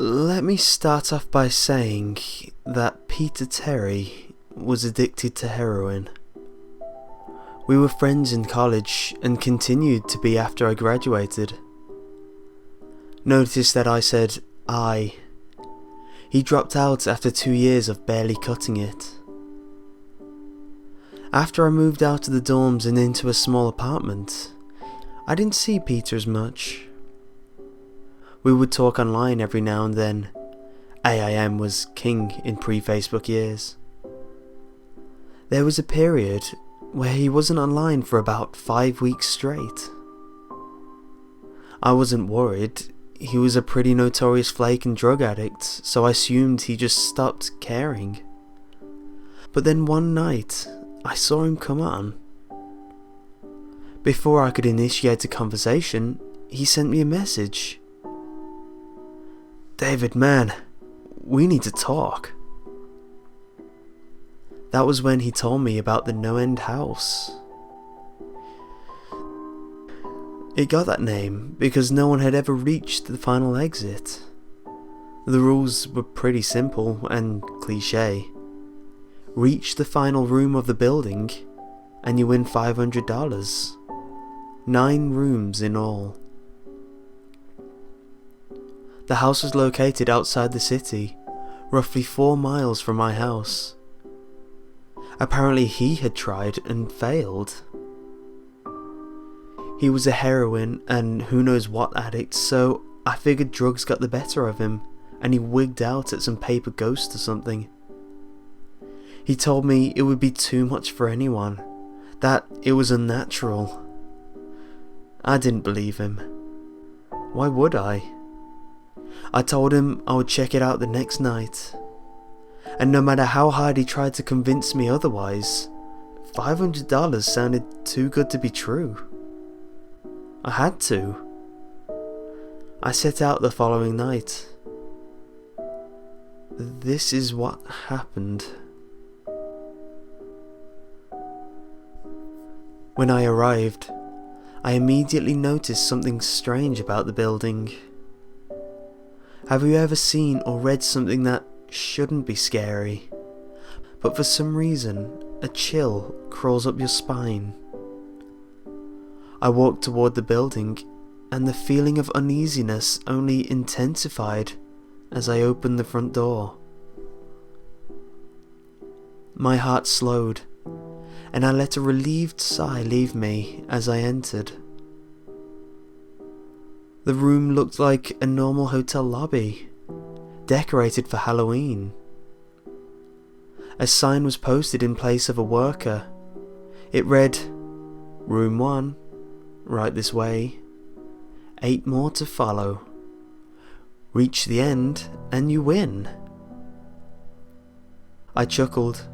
Let me start off by saying that Peter Terry was addicted to heroin. We were friends in college and continued to be after I graduated. Notice that I said I. He dropped out after 2 years of barely cutting it. After I moved out of the dorms and into a small apartment, I didn't see Peter as much. We would talk online every now and then. AIM was king in pre-Facebook years. There was a period where he wasn't online for about 5 weeks straight. I wasn't worried. He was a pretty notorious flake and drug addict, so I assumed he just stopped caring. But then one night, I saw him come on. Before I could initiate a conversation, he sent me a message. "David, man, we need to talk." That was when he told me about the NoEnd house. It got that name because no one had ever reached the final exit. The rules were pretty simple and cliché. Reach the final room of the building and you win $500. 9 rooms in all. The house was located outside the city, roughly 4 miles from my house. Apparently he had tried and failed. He was a heroin and who knows what addict, so I figured drugs got the better of him and he wigged out at some paper ghost or something. He told me it would be too much for anyone, that it was unnatural. I didn't believe him. Why would I? I told him I would check it out the next night. And no matter how hard he tried to convince me otherwise, $500 sounded too good to be true. I had to. I set out the following night. This is what happened. When I arrived, I immediately noticed something strange about the building. Have you ever seen or read something that shouldn't be scary, but for some reason a chill crawls up your spine? I walked toward the building and the feeling of uneasiness only intensified as I opened the front door. My heart slowed and I let a relieved sigh leave me as I entered. The room looked like a normal hotel lobby, decorated for Halloween. A sign was posted in place of a worker. It read, "Room 1, right this way, 8 more to follow. Reach the end and you win." I chuckled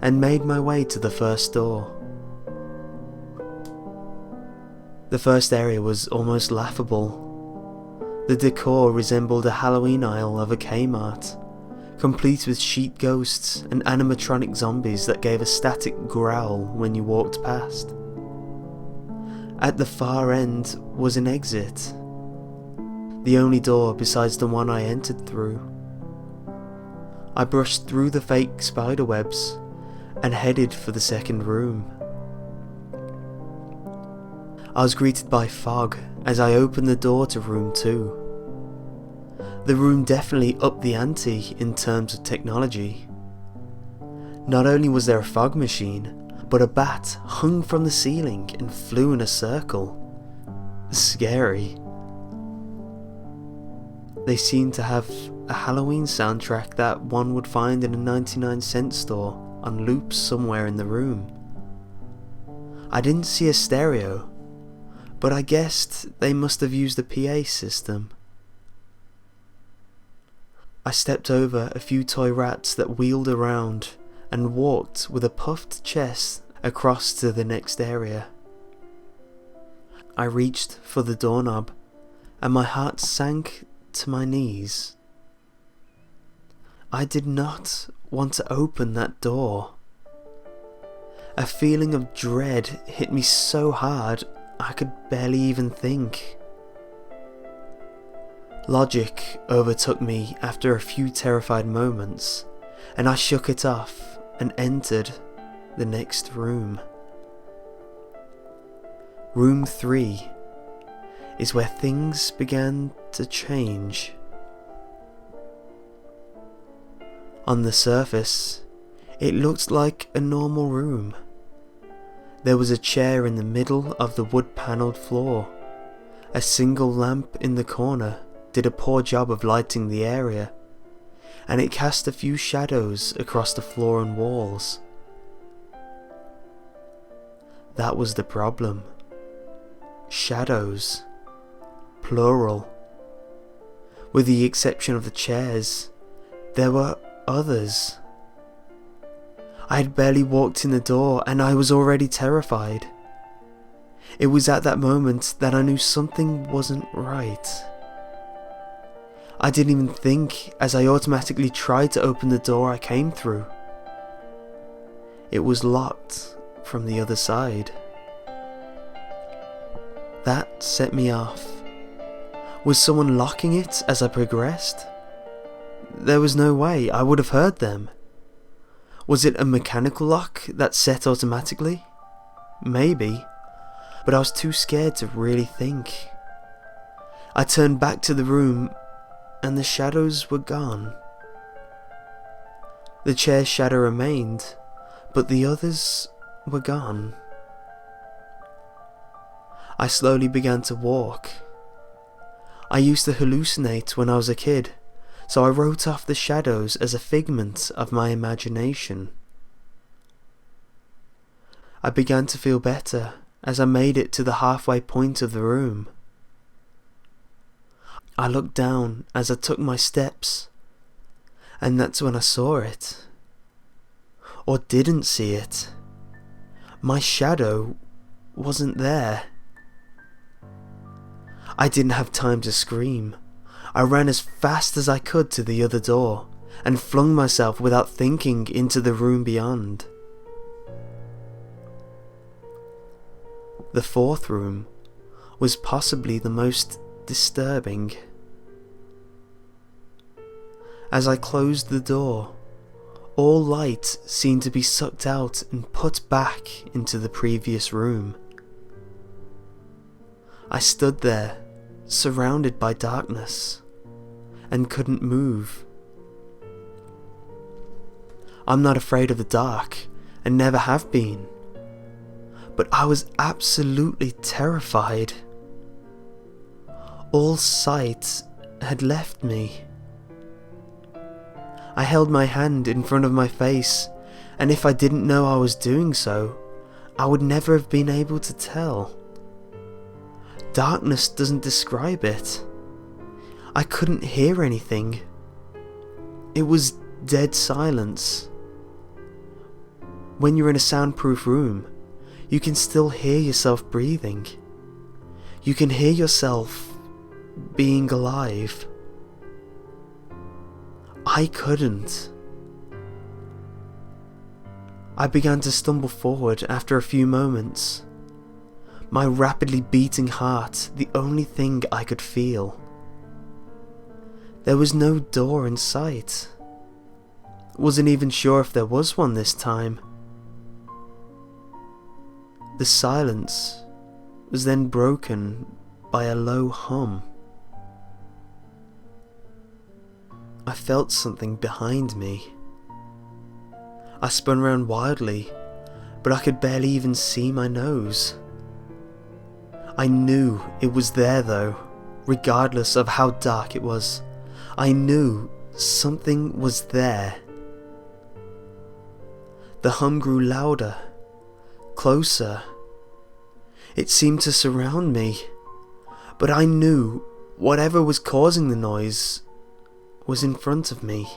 and made my way to the first door. The first area was almost laughable. The decor resembled a Halloween aisle of a Kmart, complete with sheet ghosts and animatronic zombies that gave a static growl when you walked past. At the far end was an exit, the only door besides the one I entered through. I brushed through the fake spiderwebs and headed for the second room. I was greeted by fog as I opened the door to room 2. The room definitely upped the ante in terms of technology. Not only was there a fog machine, but a bat hung from the ceiling and flew in a circle. Scary. They seemed to have a Halloween soundtrack that one would find in a 99-cent store on loop somewhere in the room. I didn't see a stereo, but I guessed they must have used a PA system. I stepped over a few toy rats that wheeled around and walked with a puffed chest across to the next area. I reached for the doorknob and my heart sank to my knees. I did not want to open that door. A feeling of dread hit me so hard I could barely even think. Logic overtook me after a few terrified moments, and I shook it off and entered the next room. Room 3 is where things began to change. On the surface, it looked like a normal room. There was a chair in the middle of the wood-panelled floor. A single lamp in the corner did a poor job of lighting the area, and it cast a few shadows across the floor and walls. That was the problem. Shadows. Plural. With the exception of the chairs, there were others. I had barely walked in the door and I was already terrified. It was at that moment that I knew something wasn't right. I didn't even think as I automatically tried to open the door I came through. It was locked from the other side. That set me off. Was someone locking it as I progressed? There was no way I would have heard them. Was it a mechanical lock that set automatically? Maybe, but I was too scared to really think. I turned back to the room and the shadows were gone. The chair's shadow remained, but the others were gone. I slowly began to walk. I used to hallucinate when I was a kid, so I wrote off the shadows as a figment of my imagination. I began to feel better as I made it to the halfway point of the room. I looked down as I took my steps, and that's when I saw it. Or didn't see it. My shadow wasn't there. I didn't have time to scream. I ran as fast as I could to the other door and flung myself without thinking into the room beyond. The fourth room was possibly the most disturbing. As I closed the door, all light seemed to be sucked out and put back into the previous room. I stood there, surrounded by darkness, and couldn't move. I'm not afraid of the dark, and never have been, but I was absolutely terrified. All sight had left me. I held my hand in front of my face, and if I didn't know I was doing so, I would never have been able to tell. Darkness doesn't describe it. I couldn't hear anything. It was dead silence. When you're in a soundproof room, you can still hear yourself breathing. You can hear yourself being alive. I couldn't. I began to stumble forward after a few moments. My rapidly beating heart, the only thing I could feel. There was no door in sight. Wasn't even sure if there was one this time. The silence was then broken by a low hum. I felt something behind me. I spun around wildly, but I could barely even see my nose. I knew it was there though, regardless of how dark it was. I knew something was there. The hum grew louder, closer. It seemed to surround me, but I knew whatever was causing the noise was in front of me,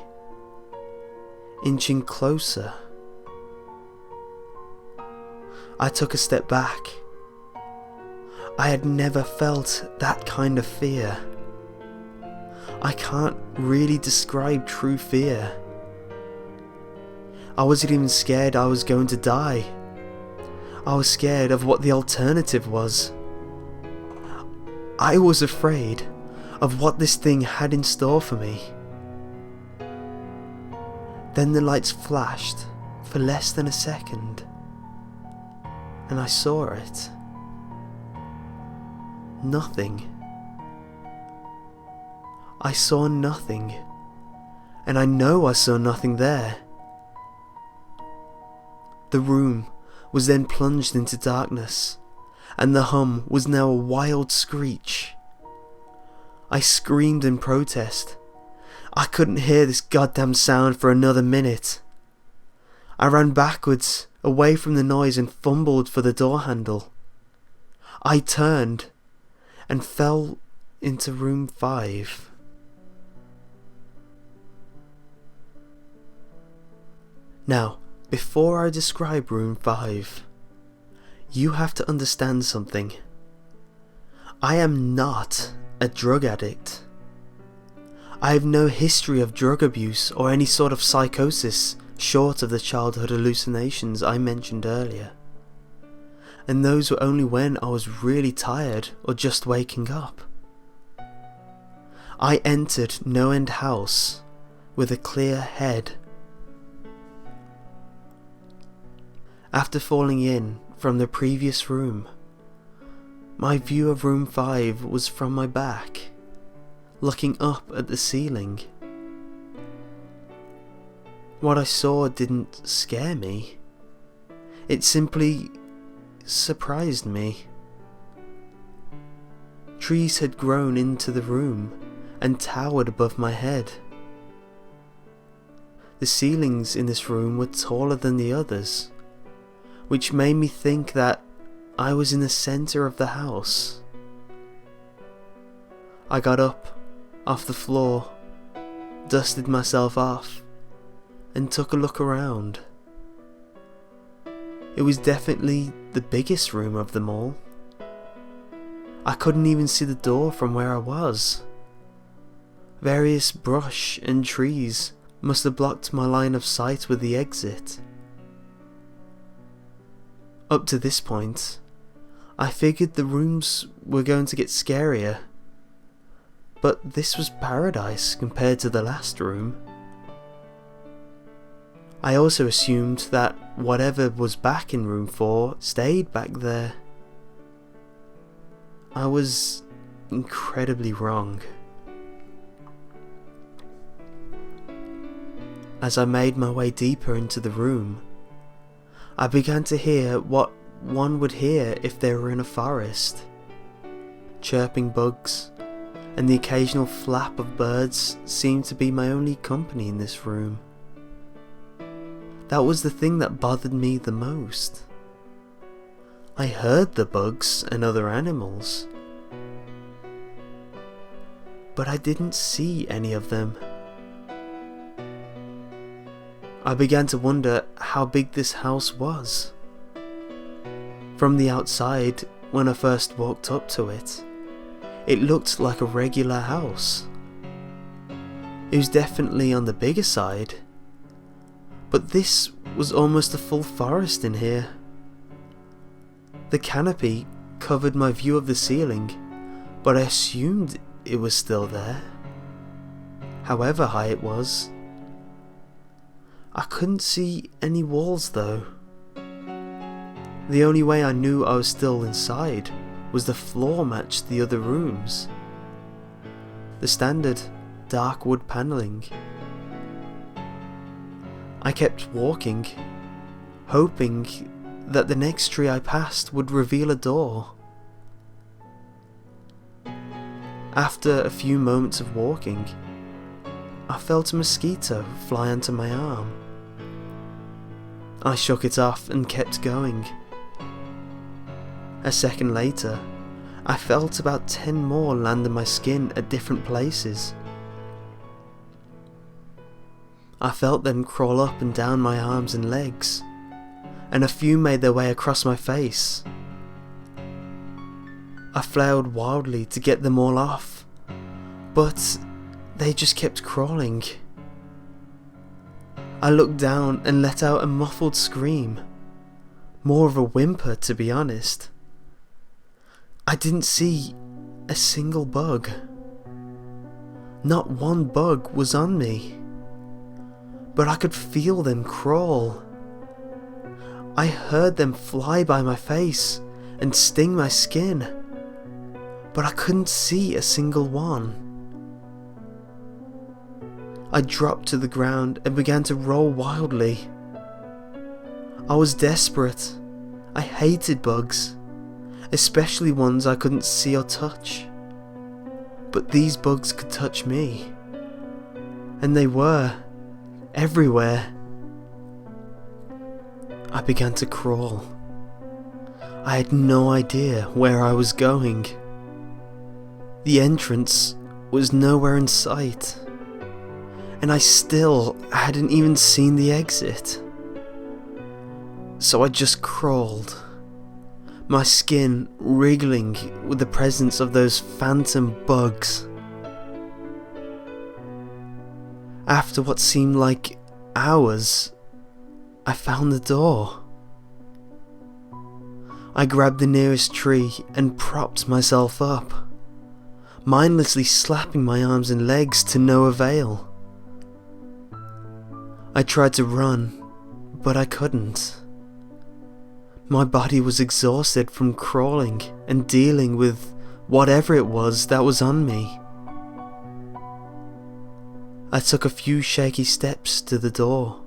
inching closer. I took a step back. I had never felt that kind of fear. I can't really describe true fear. I wasn't even scared I was going to die. I was scared of what the alternative was. I was afraid of what this thing had in store for me. Then the lights flashed for less than a second, and I saw it. Nothing. I saw nothing, and I know I saw nothing there. The room was then plunged into darkness, and the hum was now a wild screech. I screamed in protest. I couldn't hear this goddamn sound for another minute. I ran backwards, away from the noise, and fumbled for the door handle. I turned and fell into room 5. Now, before I describe room 5, you have to understand something. I am not a drug addict. I have no history of drug abuse or any sort of psychosis short of the childhood hallucinations I mentioned earlier. And those were only when I was really tired or just waking up. I entered NoEnd house with a clear head. After falling in from the previous room, my view of room 5 was from my back, looking up at the ceiling. What I saw didn't scare me. It simply surprised me. Trees had grown into the room and towered above my head. The ceilings in this room were taller than the others, which made me think that I was in the center of the house. I got up off the floor, dusted myself off, and took a look around. It was definitely the biggest room of them all. I couldn't even see the door from where I was. Various brush and trees must have blocked my line of sight with the exit. Up to this point, I figured the rooms were going to get scarier, but this was paradise compared to the last room. I also assumed that whatever was back in room 4 stayed back there. I was incredibly wrong. As I made my way deeper into the room, I began to hear what one would hear if they were in a forest. Chirping bugs and the occasional flap of birds seemed to be my only company in this room. That was the thing that bothered me the most. I heard the bugs and other animals, but I didn't see any of them. I began to wonder how big this house was. From the outside, when I first walked up to it, it looked like a regular house. It was definitely on the bigger side, but this was almost a full forest in here. The canopy covered my view of the ceiling, but I assumed it was still there, however high it was. I couldn't see any walls though. The only way I knew I was still inside was the floor matched the other rooms. The standard dark wood panelling. I kept walking, hoping that the next tree I passed would reveal a door. After a few moments of walking, I felt a mosquito fly onto my arm. I shook it off and kept going. A second later, I felt about 10 more land on my skin at different places. I felt them crawl up and down my arms and legs, and a few made their way across my face. I flailed wildly to get them all off, but they just kept crawling. I looked down and let out a muffled scream, more of a whimper to be honest. I didn't see a single bug. Not one bug was on me, but I could feel them crawl. I heard them fly by my face and sting my skin, but I couldn't see a single one. I dropped to the ground and began to roll wildly. I was desperate. I hated bugs, especially ones I couldn't see or touch. But these bugs could touch me, and they were everywhere. I began to crawl. I had no idea where I was going. The entrance was nowhere in sight, and I still hadn't even seen the exit. So I just crawled, my skin wriggling with the presence of those phantom bugs. After what seemed like hours, I found the door. I grabbed the nearest tree and propped myself up, mindlessly slapping my arms and legs to no avail. I tried to run, but I couldn't. My body was exhausted from crawling and dealing with whatever it was that was on me. I took a few shaky steps to the door,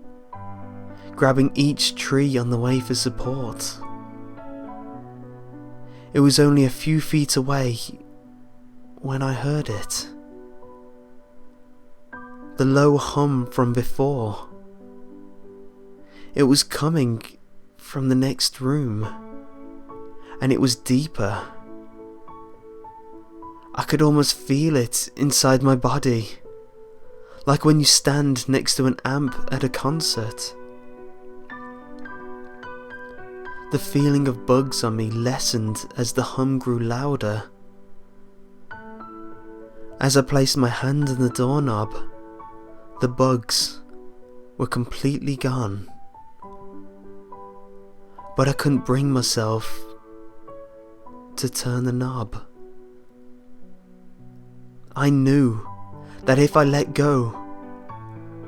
grabbing each tree on the way for support. It was only a few feet away when I heard it. The low hum from before. It was coming from the next room, and it was deeper. I could almost feel it inside my body, like when you stand next to an amp at a concert. The feeling of bugs on me lessened as the hum grew louder. As I placed my hand on the doorknob, the bugs were completely gone. But I couldn't bring myself to turn the knob. I knew that if I let go,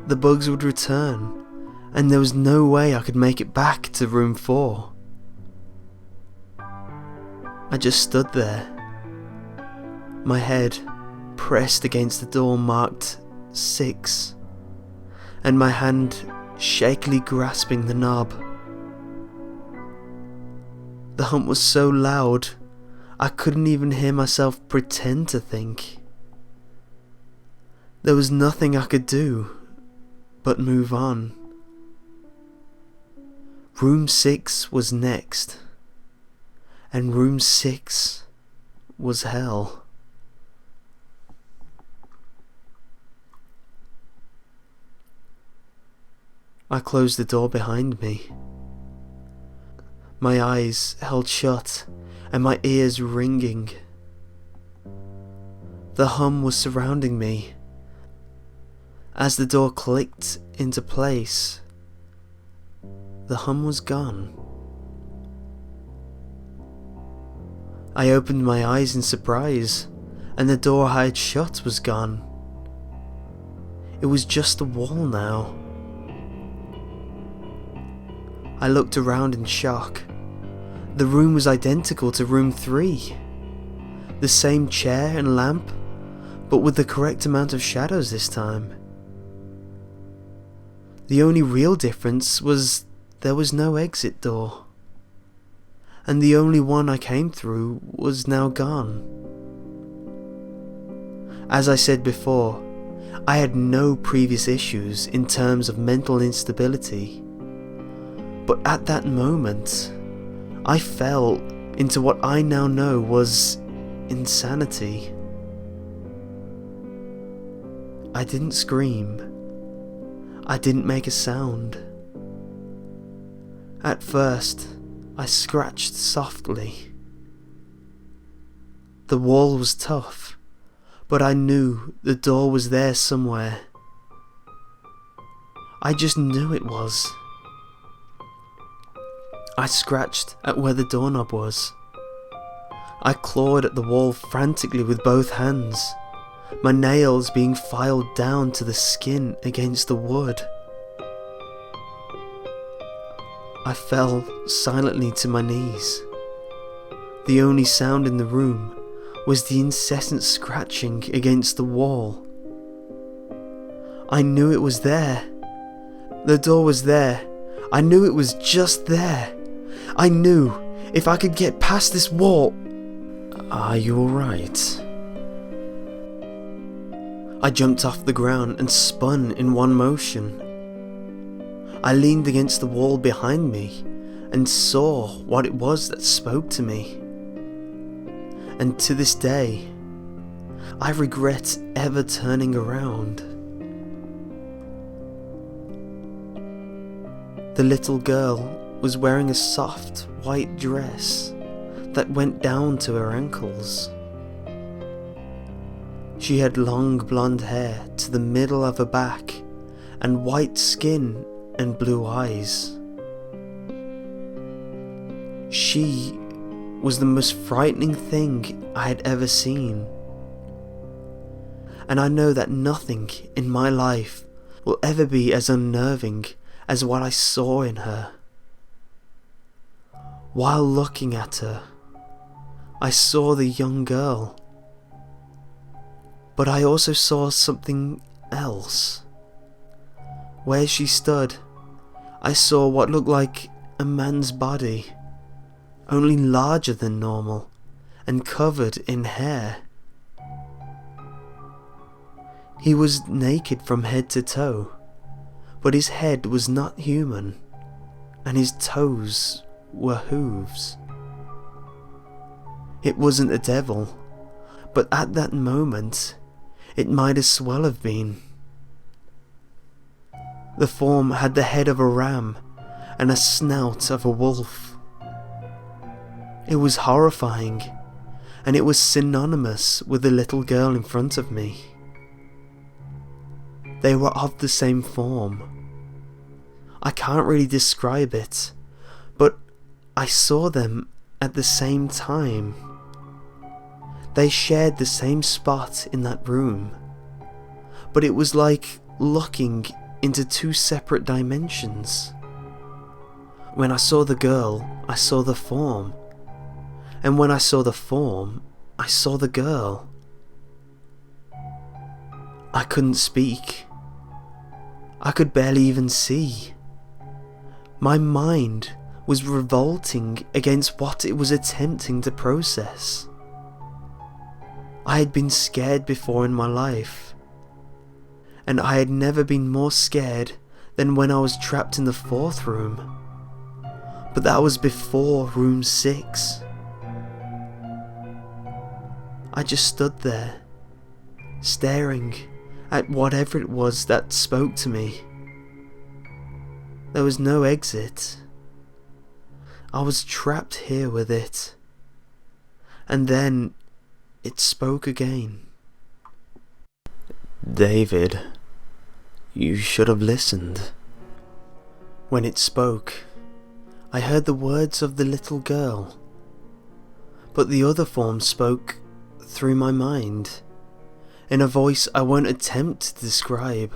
the bugs would return, and there was no way I could make it back to room 4. I just stood there, my head pressed against the door marked 6, and my hand shakily grasping the knob. The hum was so loud, I couldn't even hear myself pretend to think. There was nothing I could do but move on. Room 6 was next, and room 6 was hell. I closed the door behind me. My eyes held shut and my ears ringing. The hum was surrounding me. As the door clicked into place, the hum was gone. I opened my eyes in surprise, and the door I had shut was gone. It was just a wall now. I looked around in shock. The room was identical to room 3. The same chair and lamp, but with the correct amount of shadows this time. The only real difference was there was no exit door, and the only one I came through was now gone. As I said before, I had no previous issues in terms of mental instability, but at that moment, I fell into what I now know was insanity. I didn't scream. I didn't make a sound. At first, I scratched softly. The wall was tough, but I knew the door was there somewhere. I just knew it was. I scratched at where the doorknob was. I clawed at the wall frantically with both hands, my nails being filed down to the skin against the wood. I fell silently to my knees. The only sound in the room was the incessant scratching against the wall. I knew it was there. The door was there. I knew it was just there. I knew if I could get past this wall. Are you alright? I jumped off the ground and spun in one motion. I leaned against the wall behind me and saw what it was that spoke to me. And to this day, I regret ever turning around. The little girl was wearing a soft white dress that went down to her ankles. She had long blonde hair to the middle of her back and white skin and blue eyes. She was the most frightening thing I had ever seen. And I know that nothing in my life will ever be as unnerving as what I saw in her. While looking at her, I saw the young girl. But I also saw something else. Where she stood, I saw what looked like a man's body, only larger than normal and covered in hair. He was naked from head to toe, but his head was not human, and his toes were hooves. It wasn't a devil, but at that moment, it might as well have been. The form had the head of a ram and a snout of a wolf. It was horrifying, and it was synonymous with the little girl in front of me. They were of the same form. I can't really describe it, but I saw them at the same time. They shared the same spot in that room, but it was like looking into two separate dimensions. When I saw the girl, I saw the form, and when I saw the form, I saw the girl. I couldn't speak. I could barely even see. My mind was revolting against what it was attempting to process. I had been scared before in my life, and I had never been more scared than when I was trapped in the 4th room. But that was before room 6. I just stood there, staring at whatever it was that spoke to me. There was no exit. I was trapped here with it. And then it spoke again. David, you should have listened. When it spoke, I heard the words of the little girl, but the other form spoke through my mind, in a voice I won't attempt to describe.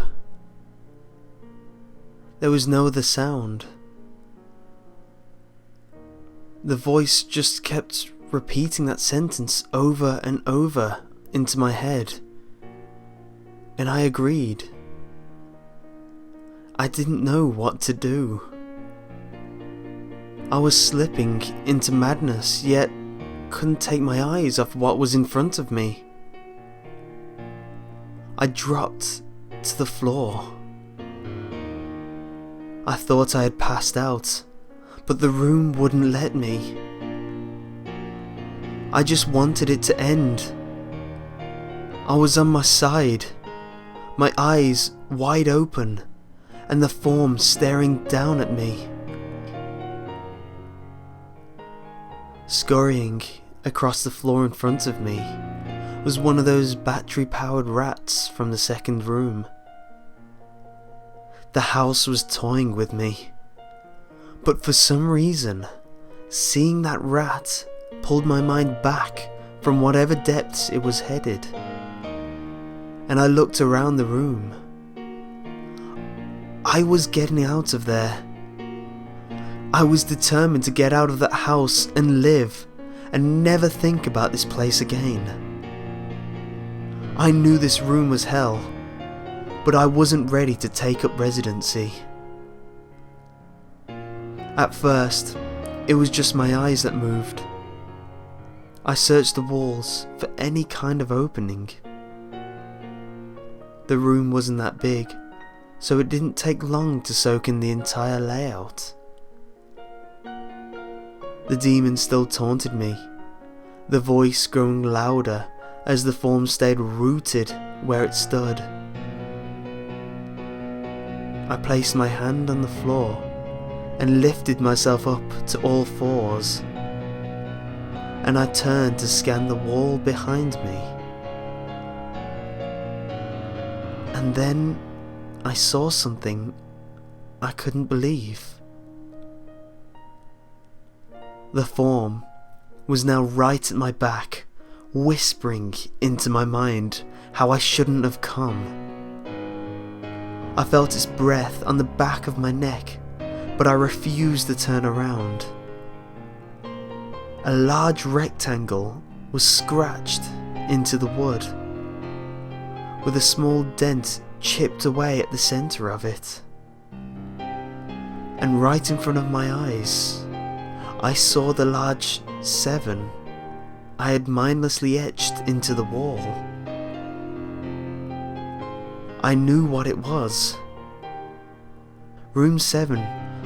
There was no other sound. The voice just kept repeating that sentence over and over into my head, and I agreed. I didn't know what to do. I was slipping into madness, yet couldn't take my eyes off what was in front of me. I dropped to the floor. I thought I had passed out, but the room wouldn't let me. I just wanted it to end. I was on my side, my eyes wide open, and the form staring down at me. Scurrying across the floor in front of me was one of those battery-powered rats from the 2nd room. The house was toying with me, but for some reason, seeing that rat pulled my mind back from whatever depths it was headed. and I looked around the room. I was getting out of there. I was determined to get out of that house and live, and never think about this place again. I knew this room was hell, but I wasn't ready to take up residency. At first, it was just my eyes that moved. I searched the walls for any kind of opening. The room wasn't that big, so it didn't take long to soak in the entire layout. The demon still taunted me, the voice growing louder as the form stayed rooted where it stood. I placed my hand on the floor and lifted myself up to all fours, and I turned to scan the wall behind me. And then I saw something I couldn't believe. The form was now right at my back, whispering into my mind how I shouldn't have come. I felt its breath on the back of my neck, but I refused to turn around. A large rectangle was scratched into the wood, with a small dent chipped away at the centre of it. And right in front of my eyes, I saw the large 7 I had mindlessly etched into the wall. I knew what it was. Room 7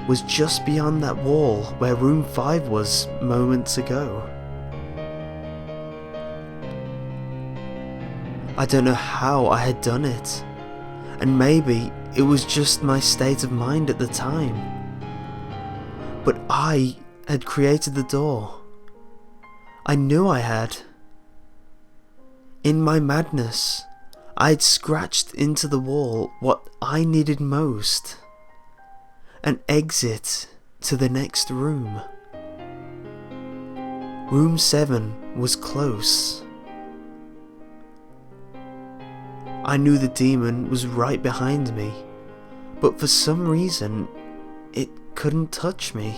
was just beyond that wall where room 5 was moments ago. I don't know how I had done it, and maybe it was just my state of mind at the time, but I had created the door. I knew I had. In my madness, I had scratched into the wall what I needed most: an exit to the next room. Room 7 was close. I knew the demon was right behind me, but for some reason, it couldn't touch me.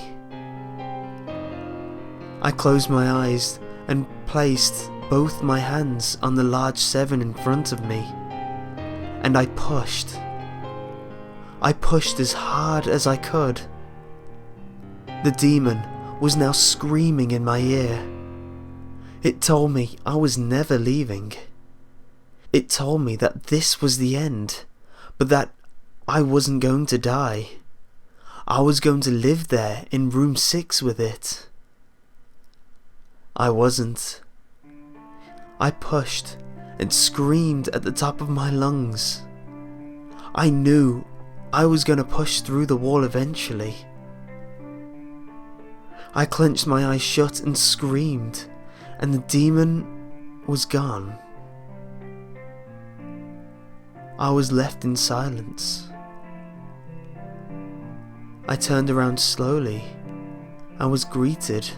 I closed my eyes and placed both my hands on the large 7 in front of me, and I pushed. I pushed as hard as I could. The demon was now screaming in my ear. It told me I was never leaving. It told me that this was the end, but that I wasn't going to die. I was going to live there in room 6 with it. I wasn't. I pushed and screamed at the top of my lungs. I knew I was going to push through the wall eventually. I clenched my eyes shut and screamed, and the demon was gone. I was left in silence. I turned around slowly and was greeted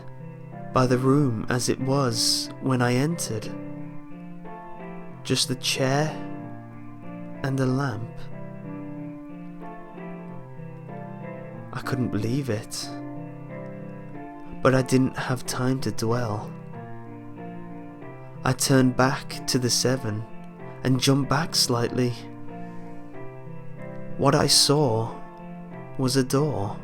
by the room as it was when I entered. Just a chair and a lamp. I couldn't believe it, but I didn't have time to dwell. I turned back to the 7 and jumped back slightly. What I saw was a door.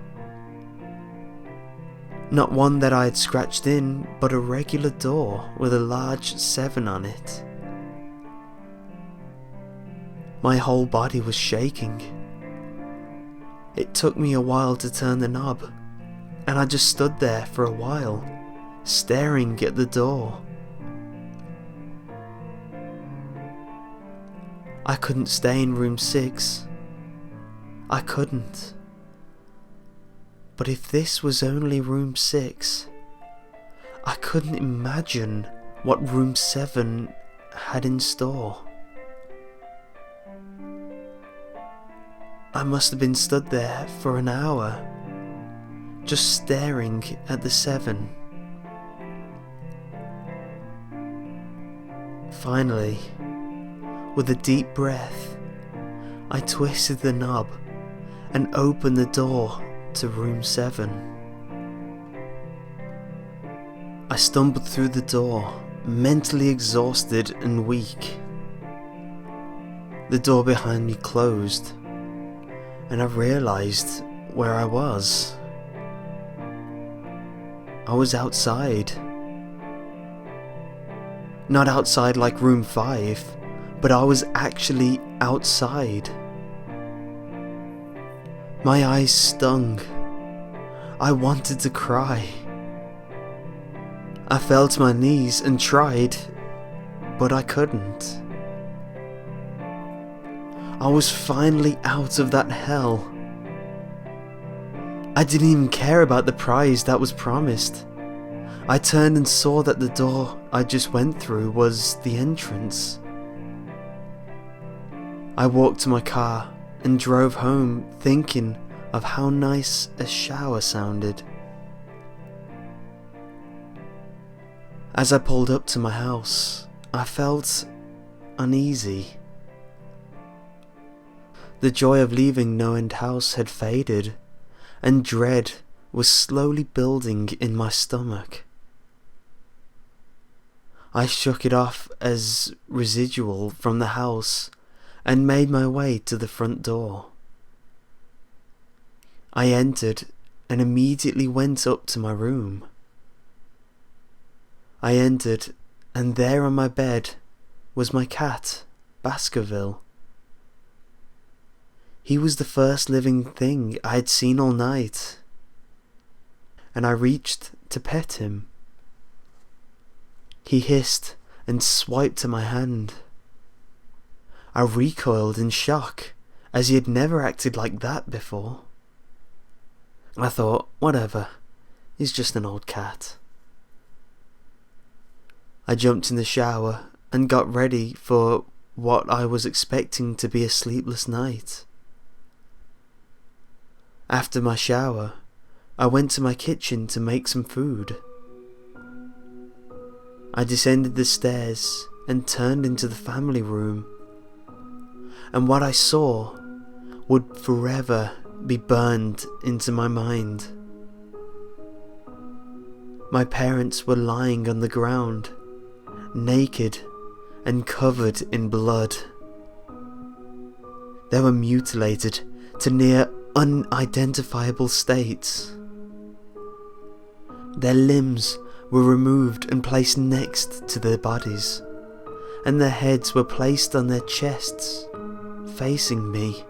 Not one that I had scratched in, but a regular door with a large 7 on it. My whole body was shaking. It took me a while to turn the knob, and I just stood there for a while, staring at the door. I couldn't stay in room 6. I couldn't. But if this was only room 6, I couldn't imagine what room 7 had in store. I must have been stood there for an hour, just staring at the 7. Finally, With a deep breath, I twisted the knob and opened the door to room 7. I stumbled through the door, mentally exhausted and weak. The door behind me closed, and I realized where I was. I was outside. Not outside like room 5, but I was actually outside. My eyes stung. I wanted to cry. I fell to my knees and tried, but I couldn't. I was finally out of that hell. I didn't even care about the prize that was promised. I turned and saw that the door I just went through was the entrance. I walked to my car and drove home thinking of how nice a shower sounded. As I pulled up to my house, I felt uneasy. The joy of leaving NoEnd house had faded, and dread was slowly building in my stomach. I shook it off as residual from the house and made my way to the front door. I entered and immediately went up to my room. I entered, and there on my bed was my cat, Baskerville. He was the first living thing I had seen all night, and I reached to pet him. He hissed and swiped at my hand. I recoiled in shock, as he had never acted like that before. I thought, whatever, he's just an old cat. I jumped in the shower and got ready for what I was expecting to be a sleepless night. After my shower, I went to my kitchen to make some food. I descended the stairs and turned into the family room, and what I saw would forever be burned into my mind. My parents were lying on the ground, naked and covered in blood. They were mutilated to near unidentifiable states. Their limbs were removed and placed next to their bodies, and their heads were placed on their chests, facing me.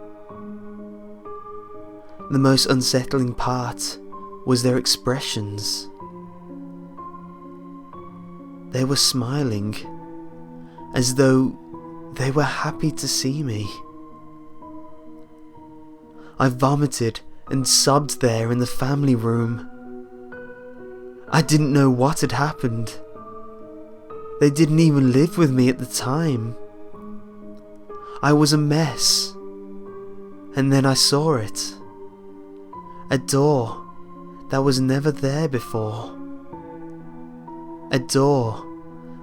The most unsettling part was their expressions. They were smiling, as though they were happy to see me. I vomited and sobbed there in the family room. I didn't know what had happened. They didn't even live with me at the time. I was a mess. And then I saw it. A door that was never there before. A door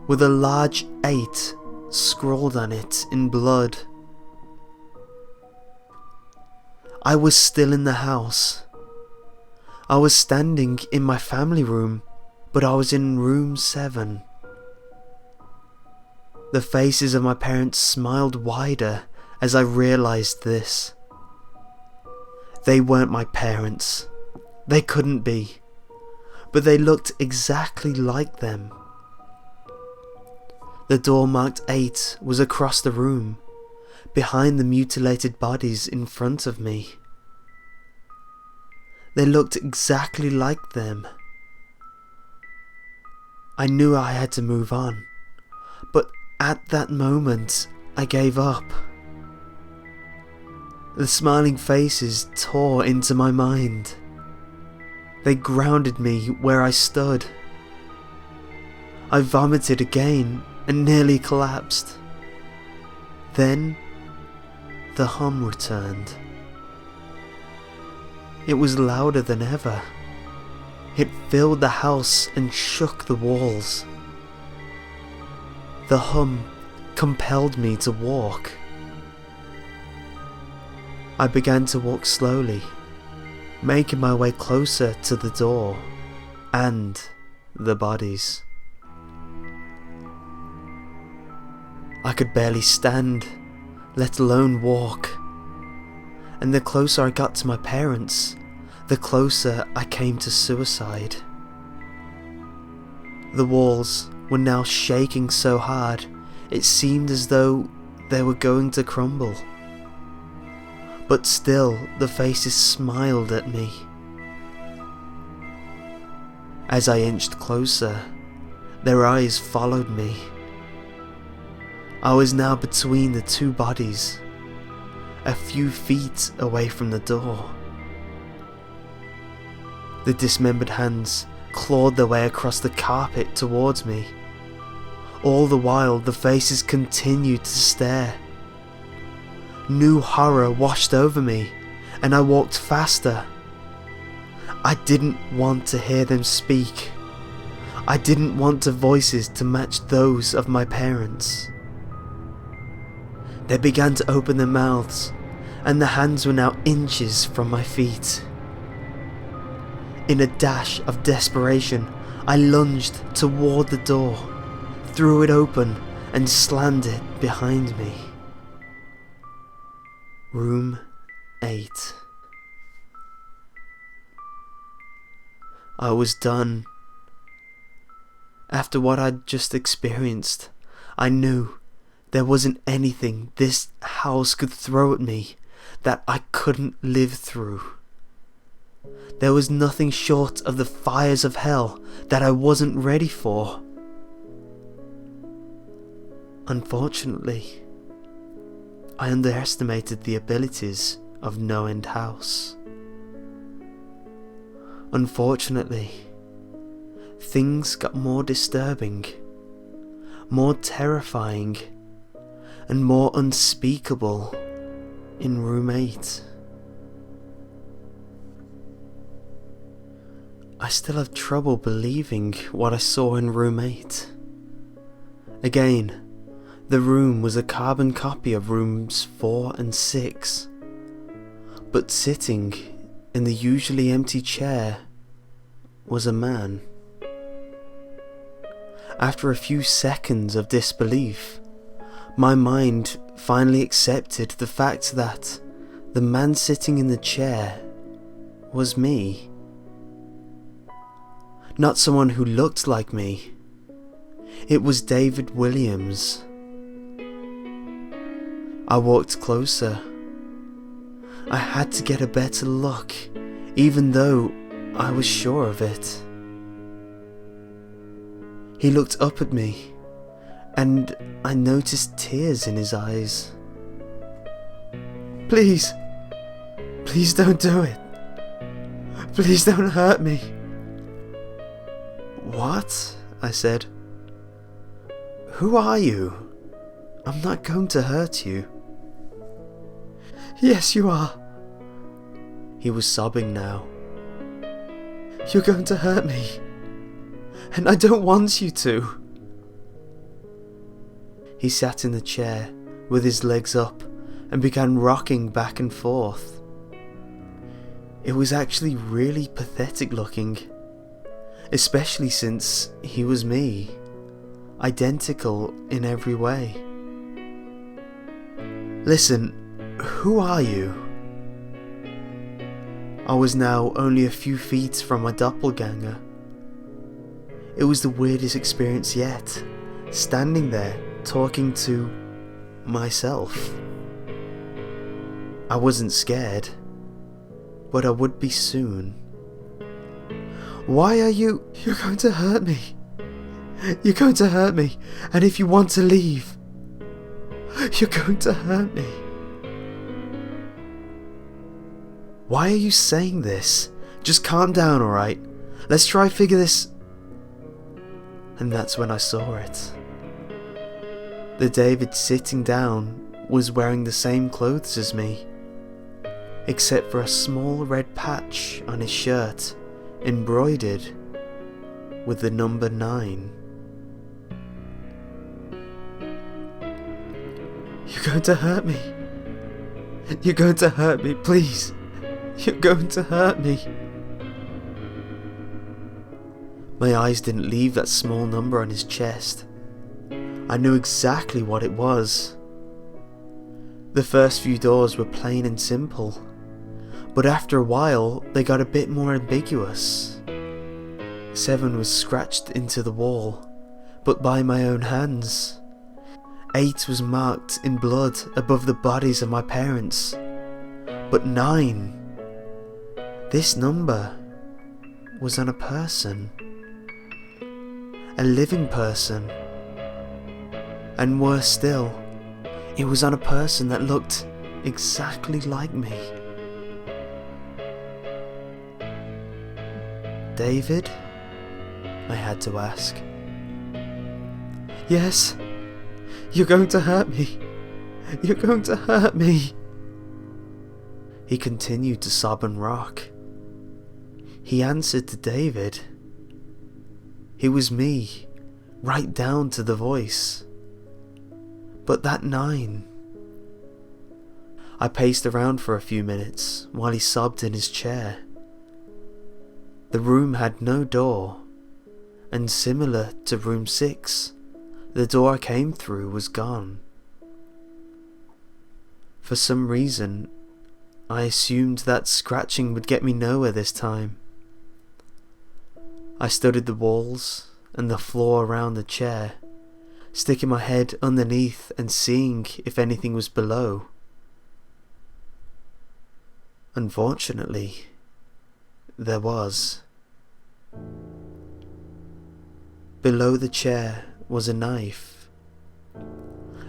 with a large 8 scrawled on it in blood. I was still in the house. I was standing in my family room, but I was in room 7. The faces of my parents smiled wider as I realized this. They weren't my parents. They couldn't be. But they looked exactly like them. The door marked 8 was across the room, behind the mutilated bodies in front of me. They looked exactly like them. I knew I had to move on, but at that moment I gave up. The smiling faces tore into my mind. They grounded me where I stood. I vomited again and nearly collapsed. Then the hum returned. It was louder than ever. It filled the house and shook the walls. The hum compelled me to walk. I began to walk slowly, making my way closer to the door and the bodies. I could barely stand, let alone walk, and the closer I got to my parents, the closer I came to suicide. The walls were now shaking so hard, it seemed as though they were going to crumble. But still, the faces smiled at me. As I inched closer, their eyes followed me. I was now between the two bodies, a few feet away from the door. The dismembered hands clawed their way across the carpet towards me. All the while, the faces continued to stare. New horror washed over me, and I walked faster. I didn't want to hear them speak. I didn't want the voices to match those of my parents. They began to open their mouths, and the hands were now inches from my feet. In a dash of desperation, I lunged toward the door, threw it open, and slammed it behind me. Room 8. I was done. After what I'd just experienced, I knew there wasn't anything this house could throw at me that I couldn't live through. There was nothing short of the fires of hell that I wasn't ready for. Unfortunately, I underestimated the abilities of NoEnd House. Unfortunately, things got more disturbing, more terrifying, and more unspeakable in Room 8. I still have trouble believing what I saw in Room 8. Again, the room was a carbon copy of rooms 4 and 6, but sitting in the usually empty chair was a man. After a few seconds of disbelief, my mind finally accepted the fact that the man sitting in the chair was me. Not someone who looked like me. It was David Williams. I walked closer. I had to get a better look, even though I was sure of it. He looked up at me, and I noticed tears in his eyes. Please, please don't do it. Please don't hurt me. What? I said. Who are you? I'm not going to hurt you. Yes, you are. He was sobbing now. You're going to hurt me, and I don't want you to. He sat in the chair with his legs up and began rocking back and forth. It was actually really pathetic looking, especially since he was me, identical in every way. Listen, who are you? I was now only a few feet from my doppelganger. It was the weirdest experience yet, standing there talking to myself. I wasn't scared, but I would be soon. Why are you... You're going to hurt me. You're going to hurt me, and if you want to leave, you're going to hurt me. Why are you saying this? Just calm down, alright? Let's try figure this... And that's when I saw it. The David sitting down was wearing the same clothes as me, except for a small red patch on his shirt, embroidered with the number 9. You're going to hurt me. You're going to hurt me, please. You're going to hurt me. My eyes didn't leave that small number on his chest. I knew exactly what it was. The first few doors were plain and simple, but after a while they got a bit more ambiguous. 7 was scratched into the wall, but by my own hands. 8 was marked in blood above the bodies of my parents, but 9, this number, was on a person. A living person. And worse still, it was on a person that looked exactly like me. David? I had to ask. Yes, you're going to hurt me. You're going to hurt me. He continued to sob and rock. He answered to David. It was me, right down to the voice. But that 9. I paced around for a few minutes while he sobbed in his chair. The room had no door, and similar to room 6, the door I came through was gone. For some reason, I assumed that scratching would get me nowhere this time. I studied the walls and the floor around the chair, sticking my head underneath and seeing if anything was below. Unfortunately, there was. Below the chair was a knife.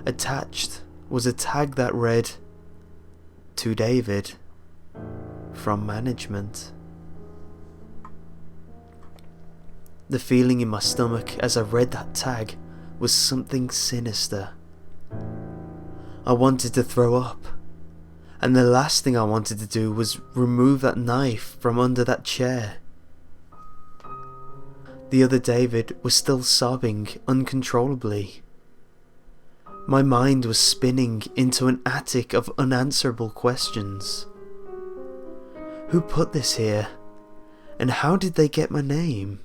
Attached was a tag that read, "To David, from management." The feeling in my stomach as I read that tag was something sinister. I wanted to throw up, and the last thing I wanted to do was remove that knife from under that chair. The other David was still sobbing uncontrollably. My mind was spinning into an attic of unanswerable questions. Who put this here? And how did they get my name?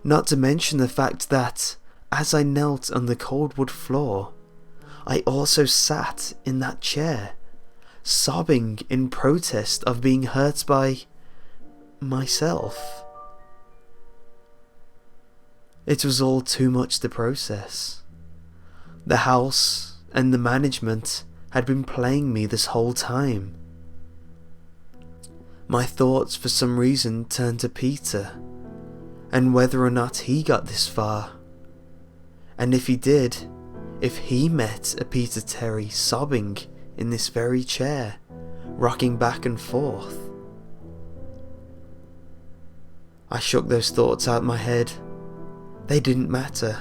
Not to mention the fact that, as I knelt on the cold wood floor, I also sat in that chair, sobbing in protest of being hurt by myself. It was all too much to process. The house and the management had been playing me this whole time. My thoughts for some reason turned to Peter, and whether or not he got this far. And if he did, if he met a Peter Terry sobbing in this very chair, rocking back and forth. I shook those thoughts out my head. They didn't matter.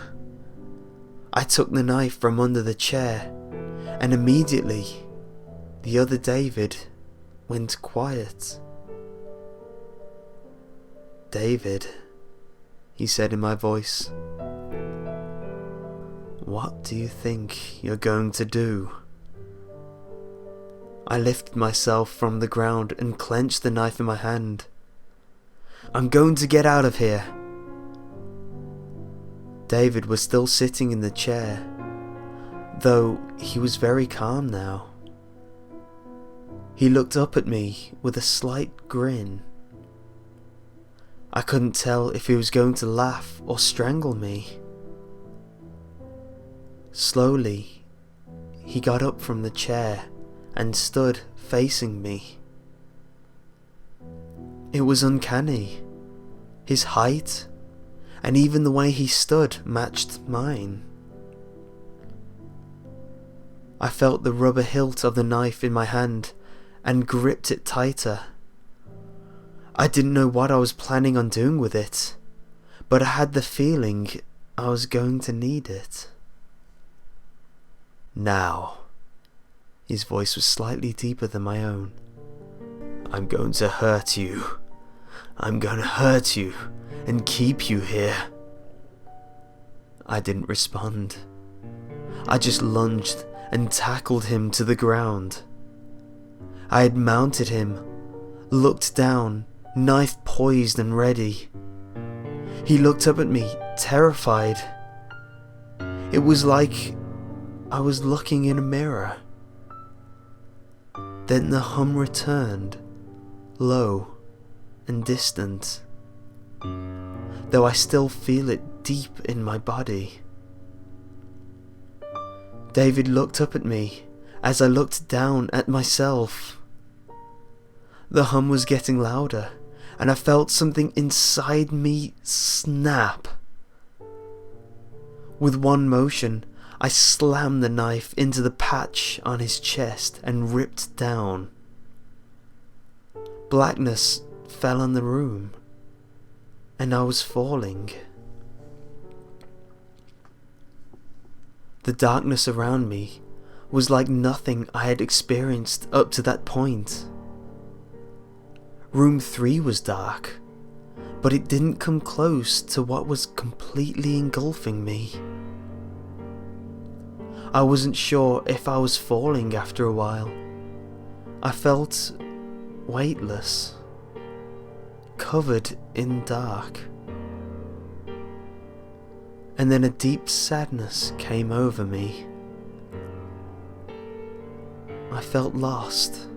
I took the knife from under the chair, and immediately the other David went quiet. "David," he said in my voice, "what do you think you're going to do?" I lifted myself from the ground and clenched the knife in my hand. "I'm going to get out of here." David was still sitting in the chair, though he was very calm now. He looked up at me with a slight grin. I couldn't tell if he was going to laugh or strangle me. Slowly, he got up from the chair and stood facing me. It was uncanny. His height, and even the way he stood, matched mine. I felt the rubber hilt of the knife in my hand and gripped it tighter. I didn't know what I was planning on doing with it, but I had the feeling I was going to need it. "Now," his voice was slightly deeper than my own, "I'm going to hurt you. I'm going to hurt you and keep you here." I didn't respond. I just lunged and tackled him to the ground. I had mounted him, looked down, knife poised and ready. He looked up at me, terrified. It was like I was looking in a mirror. Then the hum returned, low and distant, though I still feel it deep in my body. David looked up at me as I looked down at myself. The hum was getting louder, and I felt something inside me snap. With one motion, I slammed the knife into the patch on his chest and ripped down. Blackness fell on the room, and I was falling. The darkness around me was like nothing I had experienced up to that point. Room 3 was dark, but it didn't come close to what was completely engulfing me. I wasn't sure if I was falling after a while. I felt weightless, covered in dark. And then a deep sadness came over me. I felt lost,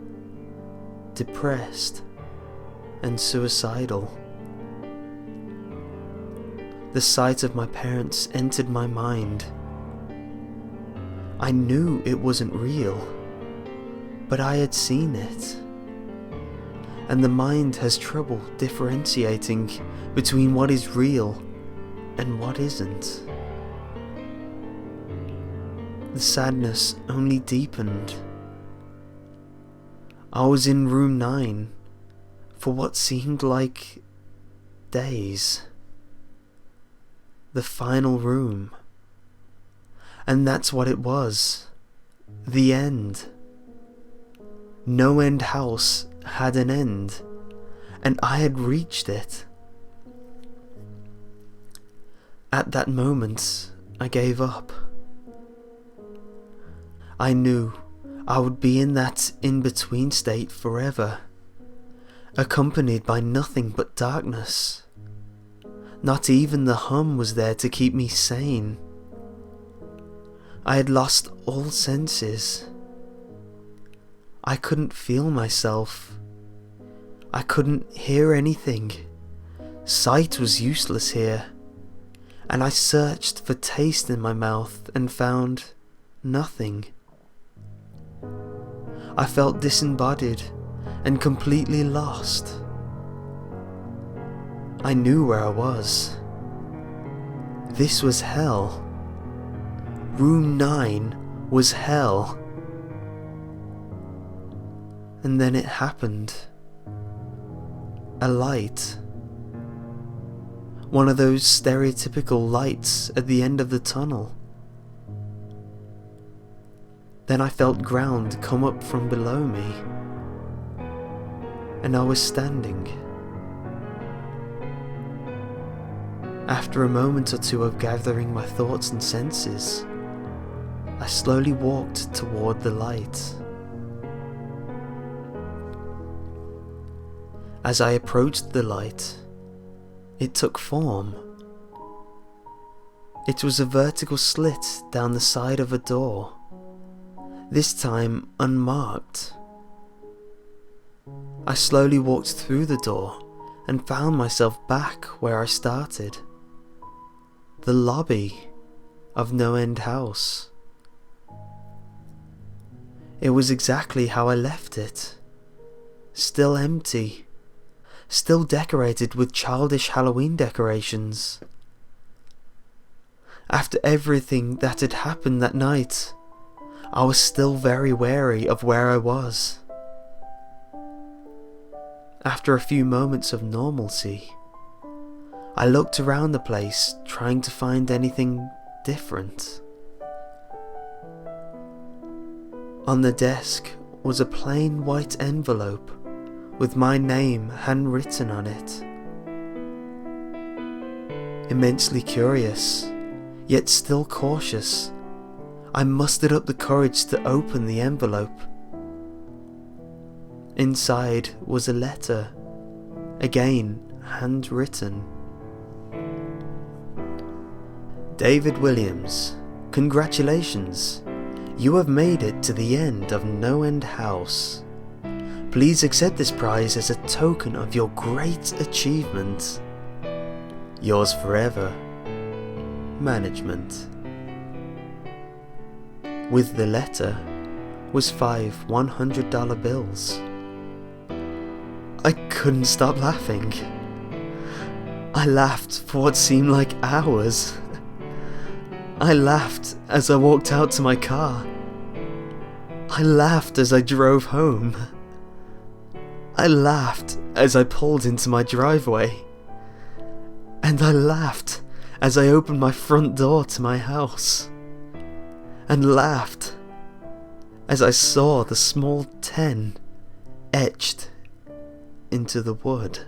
depressed, and suicidal. The sight of my parents entered my mind. I knew it wasn't real, but I had seen it. And the mind has trouble differentiating between what is real and what isn't. The sadness only deepened. I was in room 9 for what seemed like days. The final room. And that's what it was. The end. NoEnd house had an end, and I had reached it. At that moment, I gave up. I knew I would be in that in-between state forever, accompanied by nothing but darkness. Not even the hum was there to keep me sane. I had lost all senses. I couldn't feel myself. I couldn't hear anything. Sight was useless here, and I searched for taste in my mouth and found nothing. I felt disembodied and completely lost. I knew where I was. This was hell. Room 9 was hell. And then it happened. A light. One of those stereotypical lights at the end of the tunnel. Then I felt ground come up from below me, and I was standing. After a moment or two of gathering my thoughts and senses, I slowly walked toward the light. As I approached the light, it took form. It was a vertical slit down the side of a door, this time unmarked. I slowly walked through the door and found myself back where I started. The lobby of NoEnd house. It was exactly how I left it. Still empty. Still decorated with childish Halloween decorations. After everything that had happened that night, I was still very wary of where I was. After a few moments of normalcy, I looked around the place trying to find anything different. On the desk was a plain white envelope with my name handwritten on it. Immensely curious, yet still cautious, I mustered up the courage to open the envelope. Inside was a letter, again handwritten. David Williams, congratulations. You have made it to the end of NoEnd House. Please accept this prize as a token of your great achievement. Yours forever, Management. With the letter was 5 $100 bills. I couldn't stop laughing. I laughed for what seemed like hours. I laughed as I walked out to my car. I laughed as I drove home. I laughed as I pulled into my driveway. And I laughed as I opened my front door to my house. And laughed as I saw the small 10 etched into the wood.